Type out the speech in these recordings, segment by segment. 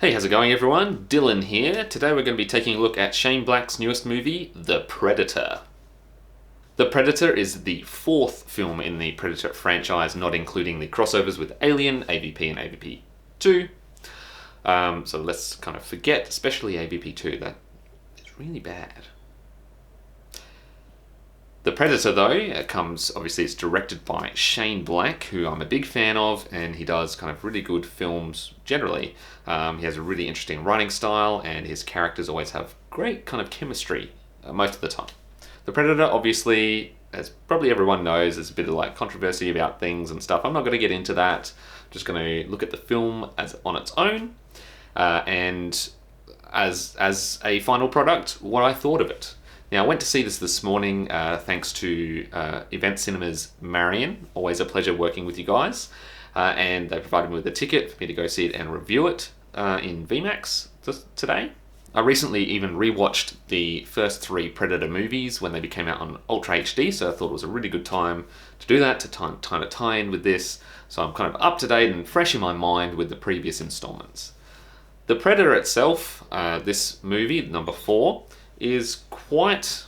Hey, how's it going everyone? Dylan here. Today we're going to be taking a look at Shane Black's newest movie, The Predator. The Predator is the fourth film in the Predator franchise, not including the crossovers with Alien, AVP, and AVP 2. So let's kind of forget, especially AVP 2, that is really bad. The Predator, though, it's directed by Shane Black, who I'm a big fan of, and he does kind of really good films generally. He has a really interesting writing style, and his characters always have great kind of chemistry most of the time. The Predator, obviously, as probably everyone knows, there's a bit of like controversy about things and stuff. I'm not going to get into that. I'm just going to look at the film as on its own, and as a final product, what I thought of it. Now, I went to see this morning thanks to Event Cinemas Marion. Always a pleasure working with you guys. And they provided me with a ticket for me to go see it and review it in VMAX today. I recently even rewatched the first three Predator movies when they came out on Ultra HD, so I thought it was a really good time to do that, to tie in with this. So I'm kind of up to date and fresh in my mind with the previous installments. The Predator itself, this movie, number 4, is quite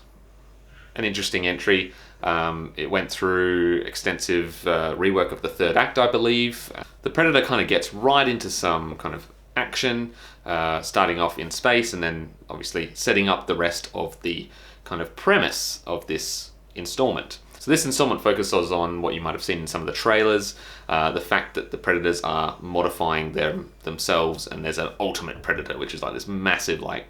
an interesting entry. It went through extensive rework of the third act, I believe. The Predator kind of gets right into some kind of action, starting off in space and then obviously setting up the rest of the kind of premise of this installment. So this installment focuses on what you might have seen in some of the trailers, the fact that the Predators are modifying themselves, and there's an ultimate Predator, which is like this massive, like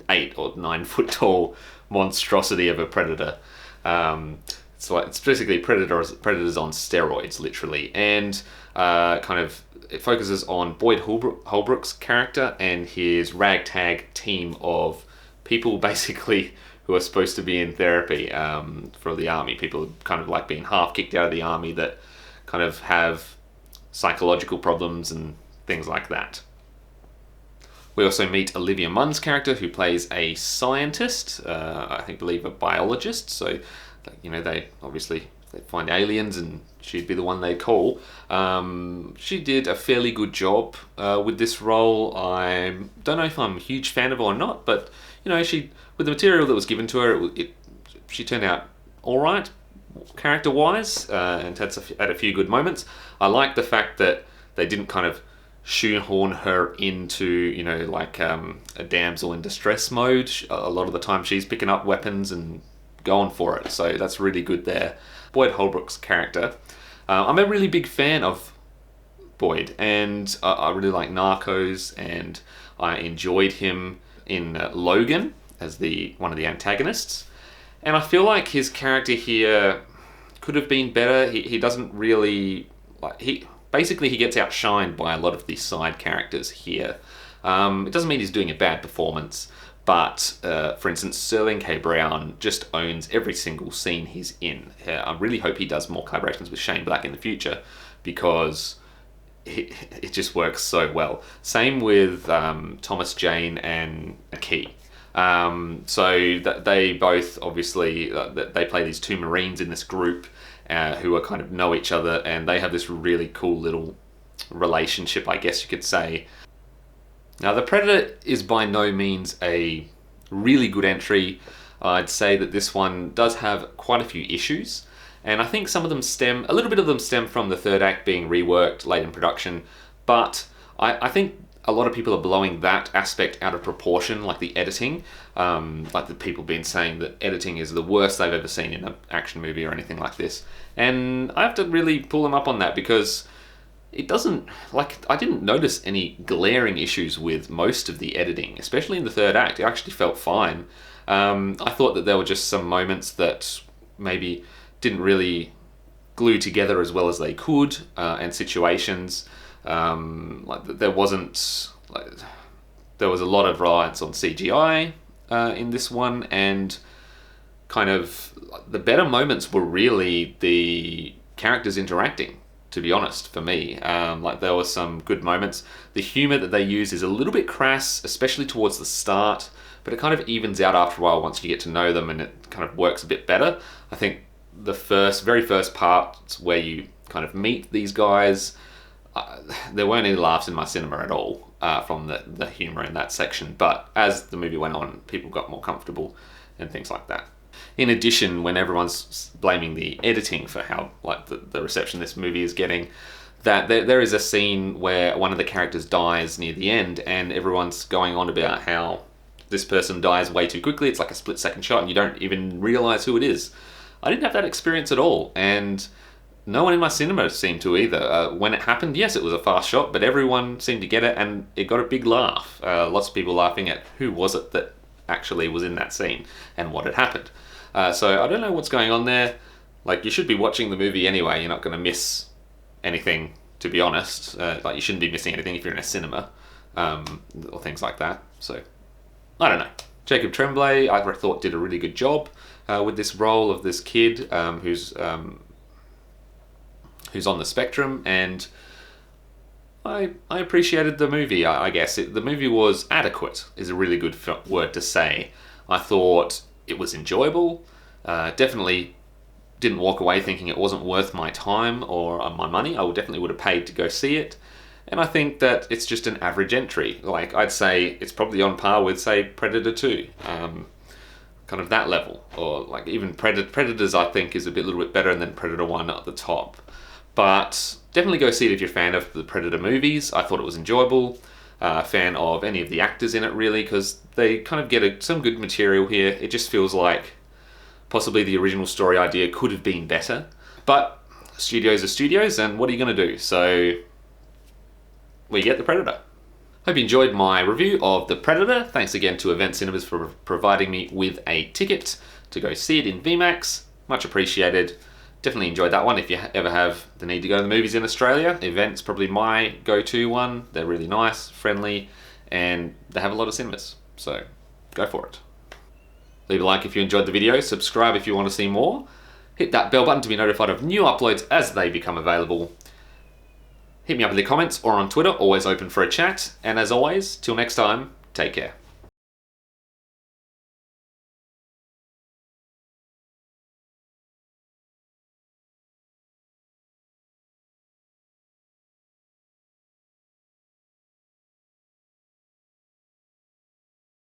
8 or 9 foot tall monstrosity of a predator. It's basically predators on steroids, literally, and it focuses on Boyd Holbrook's character and his ragtag team of people, basically, who are supposed to be in therapy for the army. People kind of like being half kicked out of the army that kind of have psychological problems and things like that. We also meet Olivia Munn's character, who plays a scientist, believe a biologist. So, they find aliens and she'd be the one they call. She did a fairly good job with this role. I don't know if I'm a huge fan of her or not, but, with the material that was given to her, she turned out all right, character-wise, and had a few good moments. I like the fact that they didn't kind of shoehorn her into, a damsel in distress mode. A lot of the time she's picking up weapons and going for it, so that's really good there. Boyd Holbrook's character. I'm a really big fan of Boyd, and I really like Narcos, and I enjoyed him in Logan as one of the antagonists. And I feel like his character here could have been better. He doesn't really... Basically, he gets outshined by a lot of these side characters here. It doesn't mean he's doing a bad performance, but for instance, Sterling K. Brown just owns every single scene he's in. I really hope he does more collaborations with Shane Black in the future, because it just works so well. Same with Thomas Jane and Key. So that they both obviously they play these two Marines in this group who are kind of know each other, and they have this really cool little relationship, I guess you could say. Now, The Predator is by no means a really good entry. I'd say that this one does have quite a few issues, and I think a little bit of them stem from the third act being reworked late in production, but I think a lot of people are blowing that aspect out of proportion, like the editing. Like the people been saying that editing is the worst they've ever seen in an action movie or anything like this. And I have to really pull them up on that, because it doesn't... I didn't notice any glaring issues with most of the editing, especially in the third act. It actually felt fine. I thought that there were just some moments that maybe didn't really glue together as well as they could, and situations... there was a lot of reliance on CGI in this one, and kind of the better moments were really the characters interacting, to be honest, for me. There were some good moments. The humor that they use is a little bit crass, especially towards the start, but it kind of evens out after a while once you get to know them, and it kind of works a bit better. I think the very first parts where you kind of meet these guys, there weren't any laughs in my cinema at all. from the humour in that section. But as the movie went on, people got more comfortable and things like that. In addition, when everyone's blaming the editing for how like the reception this movie is getting, that there is a scene where one of the characters dies near the end, and everyone's going on about how this person dies way too quickly. It's like a split-second shot, and you don't even realise who it is. I didn't have that experience at all, and no one in my cinema seemed to either. When it happened, yes, it was a fast shot, but everyone seemed to get it, and it got a big laugh. Lots of people laughing at who was it that actually was in that scene and what had happened. So I don't know what's going on there. Like, you should be watching the movie anyway. You're not going to miss anything, to be honest. Like, you shouldn't be missing anything if you're in a cinema, or things like that. So, I don't know. Jacob Tremblay, I thought, did a really good job with this role of this kid who's on the spectrum, and I appreciated the movie, I guess. The movie was adequate, is a really good word to say. I thought it was enjoyable. Definitely didn't walk away thinking it wasn't worth my time or my money. I definitely would have paid to go see it. And I think that it's just an average entry. Like, I'd say it's probably on par with, say, Predator 2. Kind of that level. Or, like, even Predators, I think, is a little bit better than Predator 1 at the top. But definitely go see it if you're a fan of the Predator movies. I thought it was enjoyable. Fan of any of the actors in it, really, because they kind of get some good material here. It just feels like possibly the original story idea could have been better. But studios are studios, and what are you going to do? So we get The Predator. Hope you enjoyed my review of The Predator. Thanks again to Event Cinemas for providing me with a ticket to go see it in VMAX. Much appreciated. Definitely enjoyed that one. If you ever have the need to go to the movies in Australia, Event's probably my go-to one. They're really nice, friendly, and they have a lot of cinemas. So go for it. Leave a like if you enjoyed the video, subscribe if you want to see more, hit that bell button to be notified of new uploads as they become available. Hit me up in the comments or on Twitter, always open for a chat, and as always, till next time, take care.